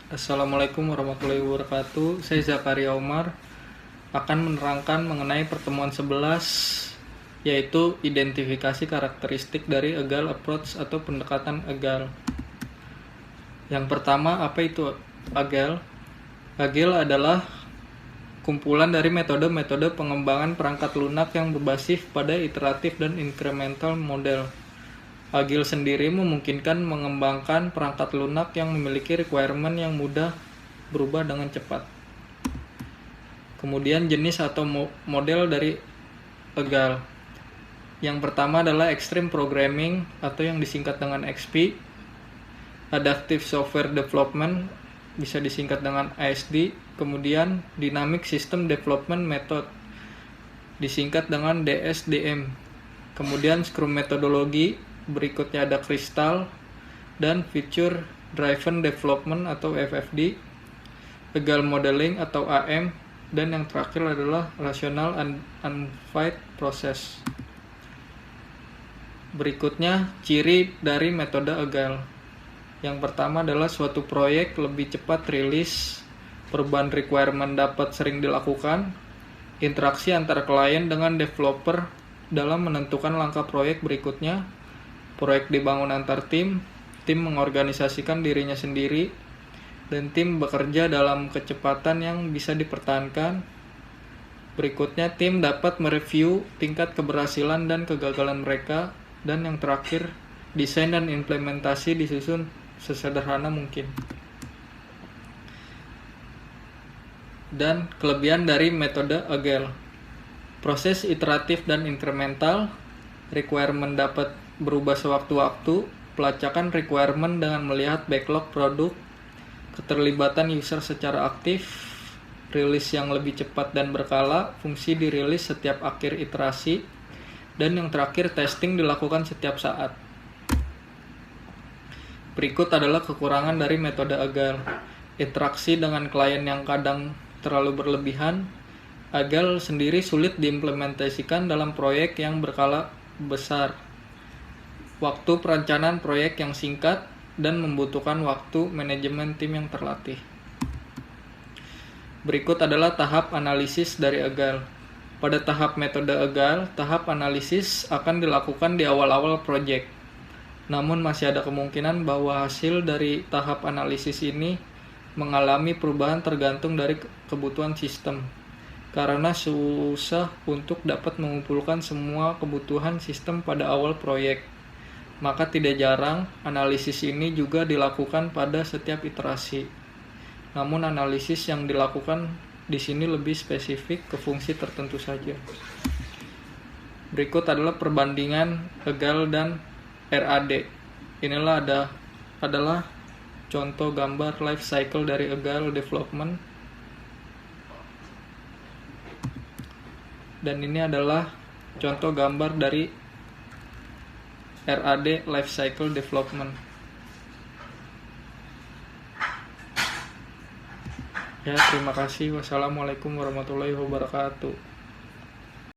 Assalamualaikum warahmatullahi wabarakatuh. Saya Zakaria Umar akan menerangkan mengenai pertemuan 11, yaitu identifikasi karakteristik dari Agile Approach atau pendekatan Agile. Yang pertama, apa itu Agile? Agile adalah kumpulan dari metode-metode pengembangan perangkat lunak yang berbasis pada iteratif dan incremental model. Agile sendiri memungkinkan mengembangkan perangkat lunak yang memiliki requirement yang mudah berubah dengan cepat. Kemudian jenis atau model dari Agile. Yang pertama adalah Extreme Programming atau yang disingkat dengan XP. Adaptive Software Development bisa disingkat dengan ASD. Kemudian Dynamic System Development Method disingkat dengan DSDM. Kemudian Scrum Methodology. Berikutnya ada Crystal dan Feature Driven Development atau FFD, Agile Modeling atau AM, dan yang terakhir adalah Rational Unified Process. Berikutnya ciri dari metode Agile. Yang pertama adalah suatu proyek lebih cepat rilis, perubahan requirement dapat sering dilakukan, interaksi antara klien dengan developer dalam menentukan langkah proyek berikutnya, proyek dibangun antar tim mengorganisasikan dirinya sendiri, dan tim bekerja dalam kecepatan yang bisa dipertahankan. Berikutnya, tim dapat mereview tingkat keberhasilan dan kegagalan mereka, dan yang terakhir, desain dan implementasi disusun sesederhana mungkin. Dan kelebihan dari metode Agile. Proses iteratif dan incremental, requirement dapat berubah sewaktu-waktu, pelacakan requirement dengan melihat backlog produk, keterlibatan user secara aktif, rilis yang lebih cepat dan berkala, fungsi dirilis setiap akhir iterasi, dan yang terakhir testing dilakukan setiap saat. Berikut adalah kekurangan dari metode Agile. Interaksi dengan klien yang kadang terlalu berlebihan. Agile sendiri sulit diimplementasikan dalam proyek yang berskala besar. Waktu perencanaan proyek yang singkat dan membutuhkan waktu manajemen tim yang terlatih. Berikut adalah tahap analisis dari Agile. Pada tahap metode Agile, tahap analisis akan dilakukan di awal-awal proyek. Namun masih ada kemungkinan bahwa hasil dari tahap analisis ini mengalami perubahan tergantung dari kebutuhan sistem. Karena susah untuk dapat mengumpulkan semua kebutuhan sistem pada awal proyek. Maka tidak jarang analisis ini juga dilakukan pada setiap iterasi. Namun analisis yang dilakukan di sini lebih spesifik ke fungsi tertentu saja. Berikut adalah perbandingan Agile dan RAD. Inilah adalah contoh gambar life cycle dari Agile development. Dan ini adalah contoh gambar dari RAD Life Cycle Development. Ya, terima kasih. Wassalamualaikum warahmatullahi wabarakatuh.